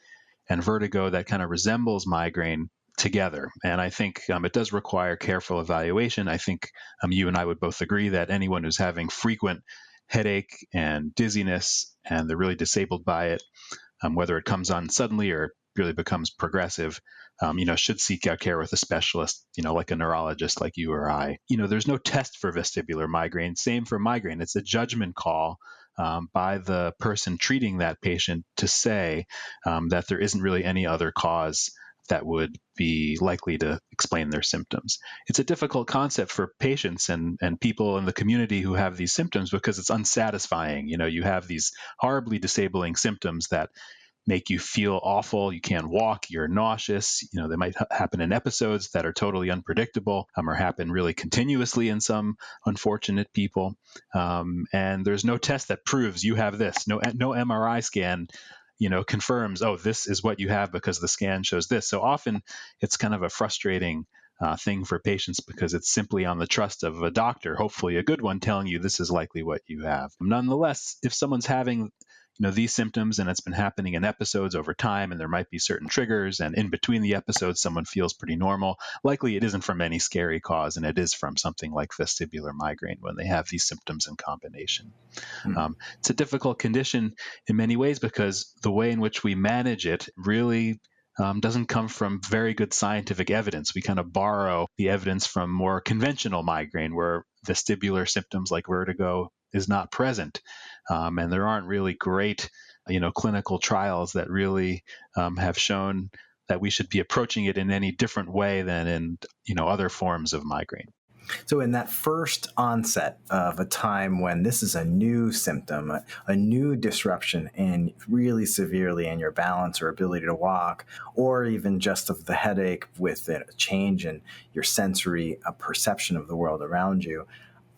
and vertigo that kind of resembles migraine together. And I think it does require careful evaluation. I think you and I would both agree that anyone who's having frequent headache and dizziness and they're really disabled by it, whether it comes on suddenly or really becomes progressive, should seek out care with a specialist, like a neurologist like you or I. There's no test for vestibular migraine. Same for migraine. It's a judgment call by the person treating that patient to say that there isn't really any other cause that would be likely to explain their symptoms. It's a difficult concept for patients and people in the community who have these symptoms, because it's unsatisfying. You have these horribly disabling symptoms that make you feel awful. You can't walk, you're nauseous. They might happen in episodes that are totally unpredictable, or happen really continuously in some unfortunate people. And there's no test that proves you have this. No MRI scan confirms, oh, this is what you have because the scan shows this. So often it's kind of a frustrating thing for patients, because it's simply on the trust of a doctor, hopefully a good one, telling you this is likely what you have. Nonetheless, if someone's having these symptoms and it's been happening in episodes over time, and there might be certain triggers, and in between the episodes someone feels pretty normal, likely it isn't from any scary cause, and it is from something like vestibular migraine when they have these symptoms in combination. It's a difficult condition in many ways, because the way in which we manage it really doesn't come from very good scientific evidence. We kind of borrow the evidence from more conventional migraine, where vestibular symptoms like vertigo is not present. And there aren't really great, clinical trials that really have shown that we should be approaching it in any different way than in, other forms of migraine. So in that first onset of a time when this is a new symptom, a new disruption in really severely in your balance or ability to walk, or even just of the headache with a change in your sensory perception of the world around you,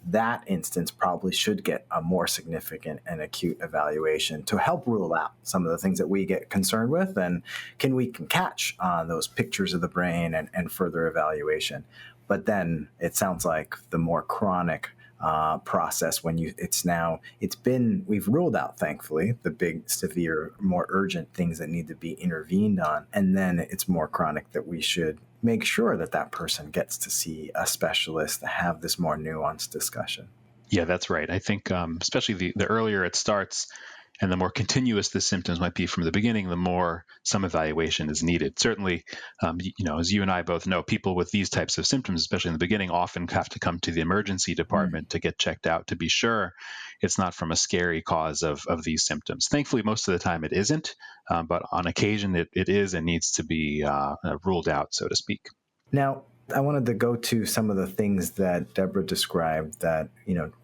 that instance probably should get a more significant and acute evaluation to help rule out some of the things that we get concerned with, and we can catch on those pictures of the brain and further evaluation. But then it sounds like the more chronic process when we've ruled out, thankfully, the big, severe, more urgent things that need to be intervened on. And then it's more chronic that we should make sure that that person gets to see a specialist to have this more nuanced discussion. Yeah, that's right. I think especially the earlier it starts and the more continuous the symptoms might be from the beginning, the more some evaluation is needed. Certainly, as you and I both know, people with these types of symptoms, especially in the beginning, often have to come to the emergency department to get checked out to be sure it's not from a scary cause of these symptoms. Thankfully, most of the time it isn't, but on occasion it is and needs to be ruled out, so to speak. Now, I wanted to go to some of the things that Deborah described that,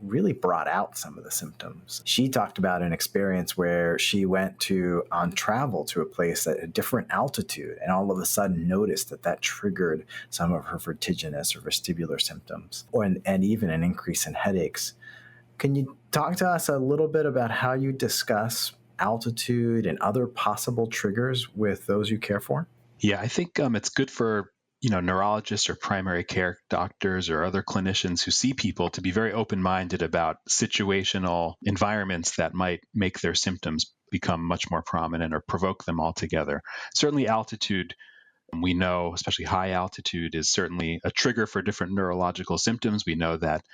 really brought out some of the symptoms. She talked about an experience where she went on travel to a place at a different altitude and all of a sudden noticed that triggered some of her vertiginous or vestibular symptoms, and even an increase in headaches. Can you talk to us a little bit about how you discuss altitude and other possible triggers with those you care for? Yeah, I think it's good for neurologists or primary care doctors or other clinicians who see people to be very open-minded about situational environments that might make their symptoms become much more prominent or provoke them altogether. Certainly altitude, we know, especially high altitude, is certainly a trigger for different neurological symptoms. We know that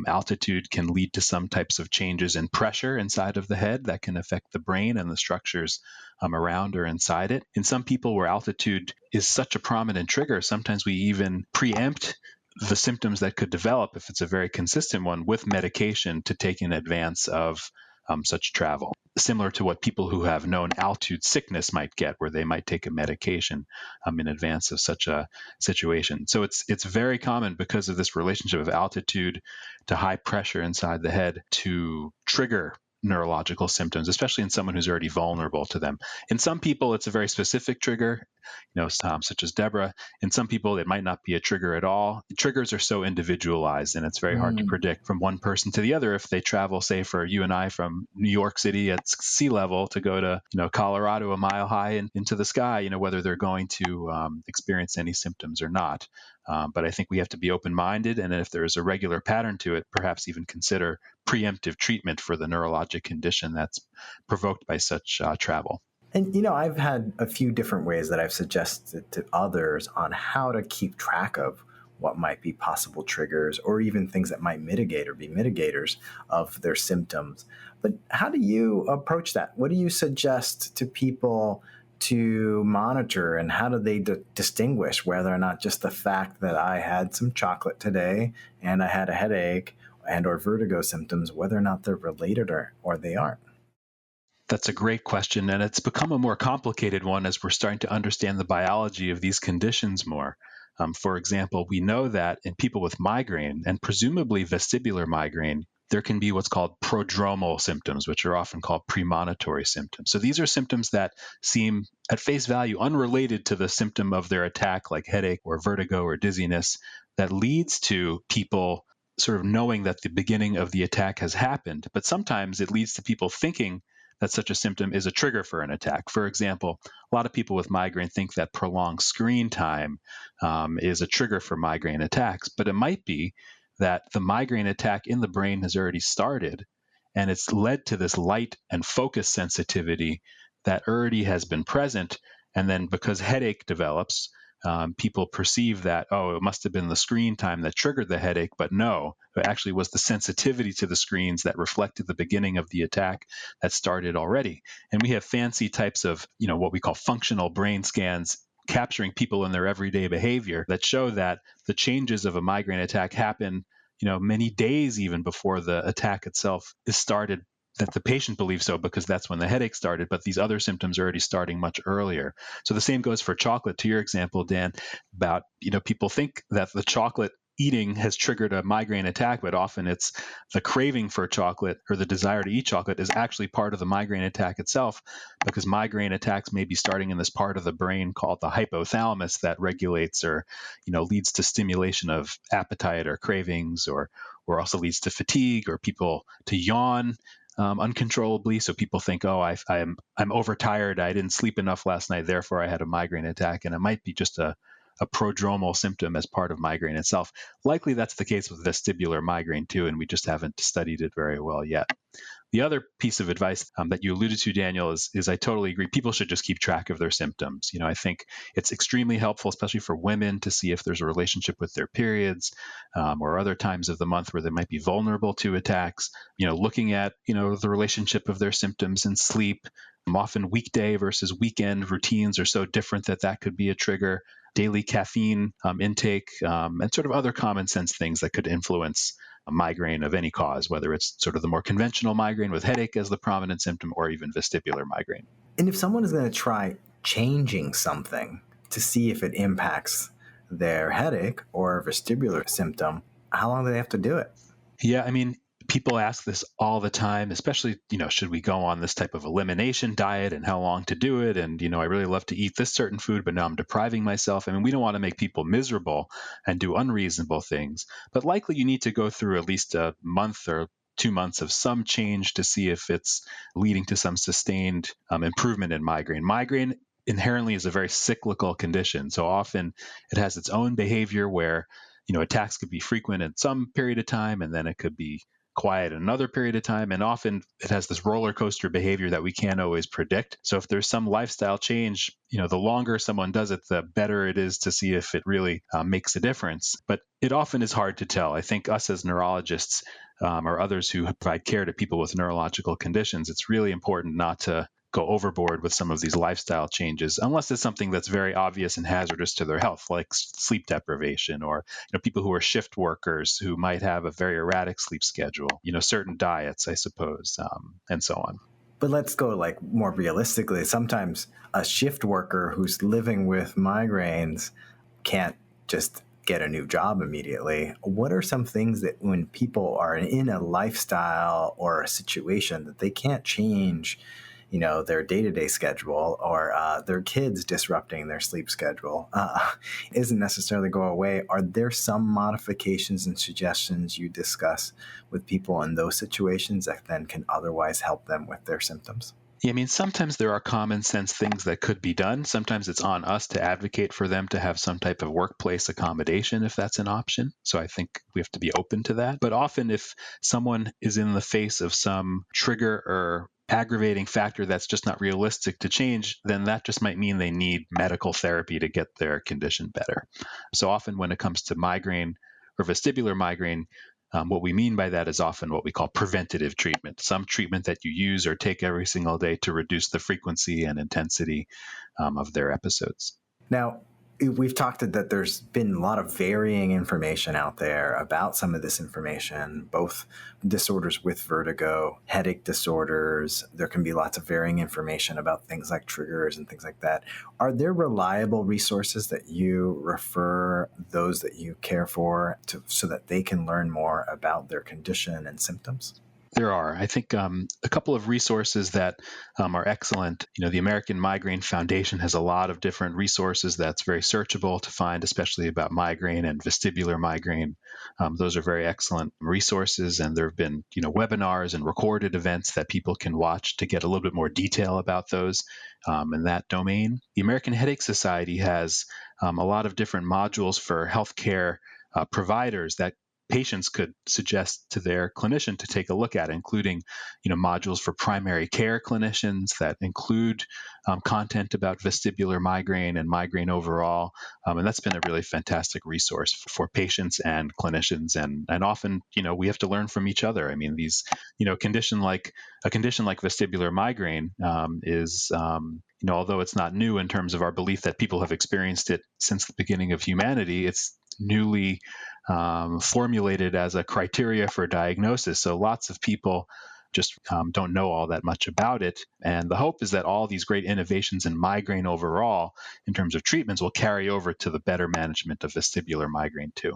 altitude can lead to some types of changes in pressure inside of the head that can affect the brain and the structures around or inside it. In some people where altitude is such a prominent trigger, sometimes we even preempt the symptoms that could develop, if it's a very consistent one, with medication to take in advance of such travel. Similar to what people who have known altitude sickness might get, where they might take a medication in advance of such a situation. So it's very common because of this relationship of altitude to high pressure inside the head to trigger neurological symptoms, especially in someone who's already vulnerable to them. In some people, it's a very specific trigger, such as Deborah. In some people, it might not be a trigger at all. The triggers are so individualized, and it's very hard to predict from one person to the other if they travel, say, for you and I from New York City at sea level to go to, Colorado a mile high and into the sky, whether they're going to experience any symptoms or not. But I think we have to be open-minded, and if there's a regular pattern to it, perhaps even consider preemptive treatment for the neurologic condition that's provoked by such travel. And, I've had a few different ways that I've suggested to others on how to keep track of what might be possible triggers or even things that might mitigate or be mitigators of their symptoms. But how do you approach that? What do you suggest to people to monitor, and how do they distinguish whether or not just the fact that I had some chocolate today and I had a headache and or vertigo symptoms, whether or not they're related or they aren't? That's a great question, and it's become a more complicated one as we're starting to understand the biology of these conditions more. For example, we know that in people with migraine, and presumably vestibular migraine, there can be what's called prodromal symptoms, which are often called premonitory symptoms. So these are symptoms that seem at face value unrelated to the symptom of their attack, like headache or vertigo or dizziness, that leads to people sort of knowing that the beginning of the attack has happened. But sometimes it leads to people thinking that such a symptom is a trigger for an attack. For example, a lot of people with migraine think that prolonged screen time is a trigger for migraine attacks, but it might be that the migraine attack in the brain has already started, and it's led to this light and focus sensitivity that already has been present. And then because headache develops, people perceive that, it must have been the screen time that triggered the headache, but no, it actually was the sensitivity to the screens that reflected the beginning of the attack that started already. And we have fancy types of, what we call functional brain scans capturing people in their everyday behavior that show that the changes of a migraine attack happen, many days even before the attack itself is started, that the patient believes so because that's when the headache started, but these other symptoms are already starting much earlier. So the same goes for chocolate, to your example, Dan, about, people think that the chocolate eating has triggered a migraine attack, but often it's the craving for chocolate or the desire to eat chocolate is actually part of the migraine attack itself, because migraine attacks may be starting in this part of the brain called the hypothalamus that regulates or, leads to stimulation of appetite or cravings, or also leads to fatigue or people to yawn uncontrollably. So people think, oh, I'm overtired. I didn't sleep enough last night, therefore I had a migraine attack. And it might be just a prodromal symptom as part of migraine itself. Likely that's the case with vestibular migraine too, and we just haven't studied it very well yet. The other piece of advice that you alluded to, Daniel, is I totally agree. People should just keep track of their symptoms. I think it's extremely helpful, especially for women, to see if there's a relationship with their periods or other times of the month where they might be vulnerable to attacks. Looking at, the relationship of their symptoms and sleep. Often weekday versus weekend routines are so different that could be a trigger. Daily caffeine intake, and sort of other common sense things that could influence a migraine of any cause, whether it's sort of the more conventional migraine with headache as the prominent symptom or even vestibular migraine. And if someone is going to try changing something to see if it impacts their headache or vestibular symptom, how long do they have to do it? Yeah, people ask this all the time, especially, should we go on this type of elimination diet and how long to do it? And, I really love to eat this certain food, but now I'm depriving myself. We don't want to make people miserable and do unreasonable things, but likely you need to go through at least a month or 2 months of some change to see if it's leading to some sustained improvement in migraine. Migraine inherently is a very cyclical condition. So often it has its own behavior where, attacks could be frequent in some period of time, and then it could be quiet in another period of time. And often it has this roller coaster behavior that we can't always predict. So if there's some lifestyle change, the longer someone does it, the better it is to see if it really makes a difference. But it often is hard to tell. I think us as neurologists or others who provide care to people with neurological conditions, it's really important not to go overboard with some of these lifestyle changes, unless it's something that's very obvious and hazardous to their health, like sleep deprivation, or people who are shift workers who might have a very erratic sleep schedule, certain diets, I suppose, and so on. But let's go more realistically. Sometimes a shift worker who's living with migraines can't just get a new job immediately. What are some things that when people are in a lifestyle or a situation that they can't change, their day-to-day schedule, or their kids disrupting their sleep schedule isn't necessarily go away? Are there some modifications and suggestions you discuss with people in those situations that then can otherwise help them with their symptoms? Yeah, sometimes there are common sense things that could be done. Sometimes it's on us to advocate for them to have some type of workplace accommodation if that's an option. So I think we have to be open to that. But often if someone is in the face of some trigger or aggravating factor that's just not realistic to change, then that just might mean they need medical therapy to get their condition better. So often when it comes to migraine or vestibular migraine, what we mean by that is often what we call preventative treatment, some treatment that you use or take every single day to reduce the frequency and intensity of their episodes. Now, we've talked that there's been a lot of varying information out there about some of this information, both disorders with vertigo, headache disorders. There can be lots of varying information about things like triggers and things like that. Are there reliable resources that you refer those that you care for to, so that they can learn more about their condition and symptoms? There are. I think a couple of resources that are excellent. The American Migraine Foundation has a lot of different resources that's very searchable to find, especially about migraine and vestibular migraine. Those are very excellent resources, and there have been webinars and recorded events that people can watch to get a little bit more detail about those in that domain. The American Headache Society has a lot of different modules for healthcare providers that patients could suggest to their clinician to take a look at, including, modules for primary care clinicians that include content about vestibular migraine and migraine overall. And that's been a really fantastic resource for patients and clinicians. And often, we have to learn from each other. These, a condition like vestibular migraine is, although it's not new in terms of our belief that people have experienced it since the beginning of humanity, it's newly formulated as a criteria for diagnosis. So lots of people just don't know all that much about it. And the hope is that all these great innovations in migraine overall, in terms of treatments, will carry over to the better management of vestibular migraine too.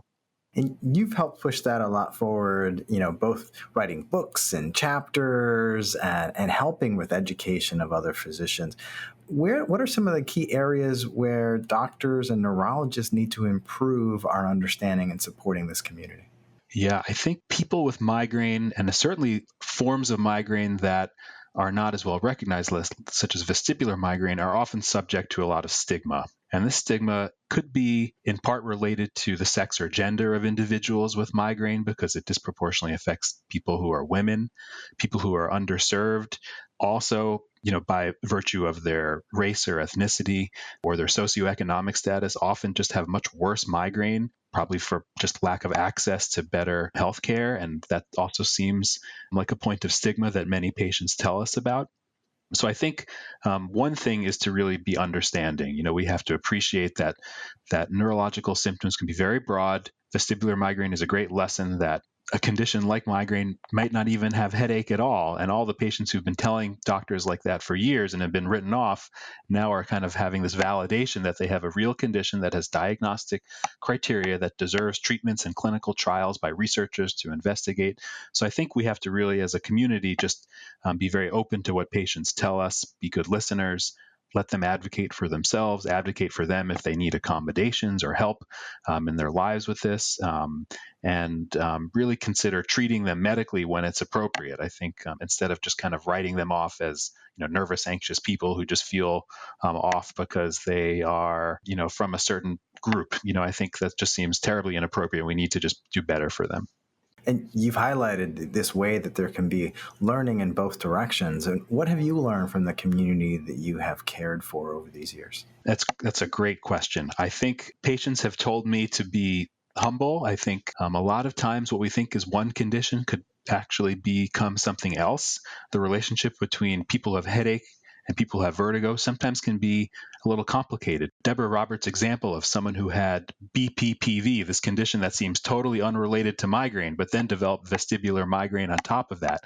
And you've helped push that a lot forward, both writing books and chapters and helping with education of other physicians. What are some of the key areas where doctors and neurologists need to improve our understanding and supporting this community? Yeah, I think people with migraine, and certainly forms of migraine that are not as well recognized, such as vestibular migraine, are often subject to a lot of stigma. And this stigma could be in part related to the sex or gender of individuals with migraine, because it disproportionately affects people who are women, people who are underserved. Also, by virtue of their race or ethnicity or their socioeconomic status, often just have much worse migraine, probably for just lack of access to better healthcare. And that also seems like a point of stigma that many patients tell us about. So I think one thing is to really be understanding. We have to appreciate that neurological symptoms can be very broad. Vestibular migraine is a great lesson that a condition like migraine might not even have headache at all. And all the patients who've been telling doctors like that for years and have been written off now are kind of having this validation that they have a real condition that has diagnostic criteria that deserves treatments and clinical trials by researchers to investigate. So I think we have to really, as a community, just be very open to what patients tell us, be good listeners, let them advocate for themselves, advocate for them if they need accommodations or help in their lives with this, and really consider treating them medically when it's appropriate. I think instead of just kind of writing them off as nervous, anxious people who just feel off because they are from a certain group, I think that just seems terribly inappropriate. We need to just do better for them. And you've highlighted this way that there can be learning in both directions. And what have you learned from the community that you have cared for over these years? That's a great question. I think patients have told me to be humble. I think a lot of times what we think is one condition could actually become something else. The relationship between people who have headache and people who have vertigo sometimes can be a little complicated. Deborah Roberts' example of someone who had BPPV, this condition that seems totally unrelated to migraine, but then developed vestibular migraine on top of that.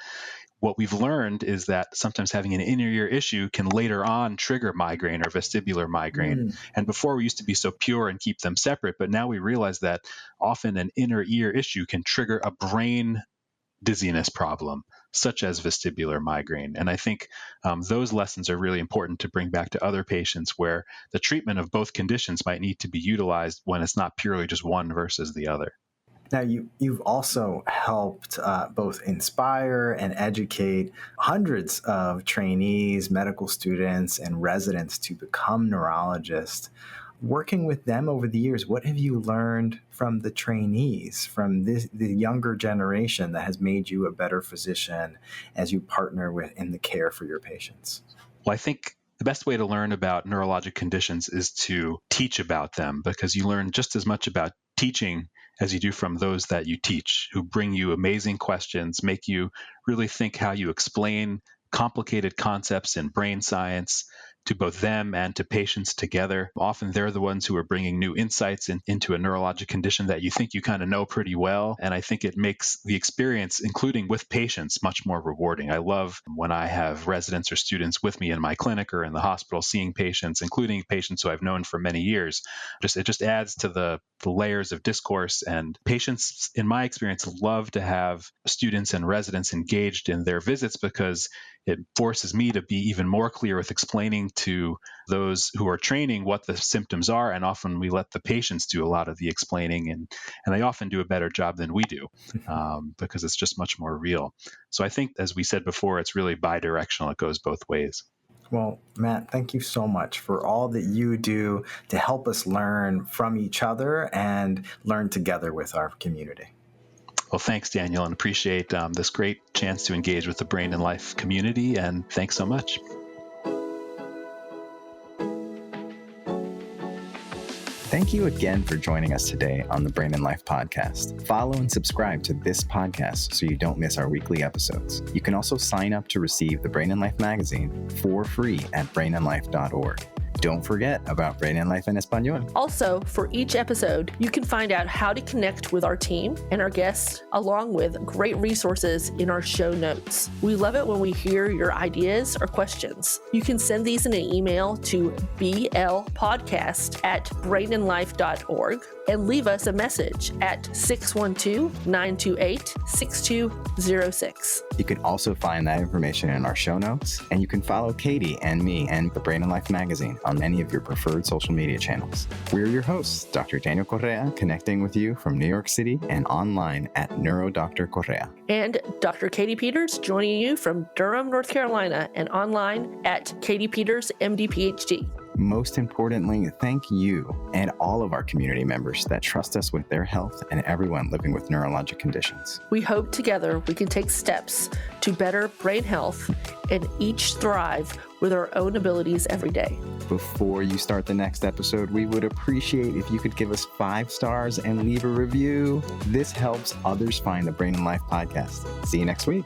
What we've learned is that sometimes having an inner ear issue can later on trigger migraine or vestibular migraine. And before we used to be so pure and keep them separate, but now we realize that often an inner ear issue can trigger a brain dizziness problem, such as vestibular migraine. And I think those lessons are really important to bring back to other patients, where the treatment of both conditions might need to be utilized when it's not purely just one versus the other. Now, you've also helped both inspire and educate hundreds of trainees, medical students, and residents to become neurologists. Working with them over the years, what have you learned from the trainees, from the younger generation that has made you a better physician as you partner in the care for your patients? Well, I think the best way to learn about neurologic conditions is to teach about them, because you learn just as much about teaching as you do from those that you teach, who bring you amazing questions, make you really think how you explain complicated concepts in brain science to both them and to patients together. Often they're the ones who are bringing new insights into a neurologic condition that you think you kind of know pretty well. And I think it makes the experience, including with patients, much more rewarding. I love when I have residents or students with me in my clinic or in the hospital seeing patients, including patients who I've known for many years. It just adds to the layers of discourse. And patients, in my experience, love to have students and residents engaged in their visits, because it forces me to be even more clear with explaining to those who are training what the symptoms are. And often we let the patients do a lot of the explaining, and they often do a better job than we do because it's just much more real. So I think, as we said before, it's really bi-directional. It goes both ways. Well, Matt, thank you so much for all that you do to help us learn from each other and learn together with our community. Well, thanks, Daniel, and appreciate this great chance to engage with the Brain and Life community, and thanks so much. Thank you again for joining us today on the Brain and Life podcast. Follow and subscribe to this podcast so you don't miss our weekly episodes. You can also sign up to receive the Brain and Life magazine for free at brainandlife.org. Don't forget about Brain and Life en Español. Also, for each episode, you can find out how to connect with our team and our guests, along with great resources in our show notes. We love it when we hear your ideas or questions. You can send these in an email to blpodcast@brainandlife.org. and leave us a message at 612-928-6206. You can also find that information in our show notes, and you can follow Katie and me and the Brain and Life magazine on any of your preferred social media channels. We're your hosts, Dr. Daniel Correa, connecting with you from New York City and online at NeuroDr. Correa. And Dr. Katie Peters joining you from Durham, North Carolina, and online at Katie Peters, MD, PhD. Most importantly, thank you and all of our community members that trust us with their health and everyone living with neurologic conditions. We hope together we can take steps to better brain health and each thrive with our own abilities every day. Before you start the next episode, we would appreciate if you could give us 5 stars and leave a review. This helps others find the Brain and Life podcast. See you next week.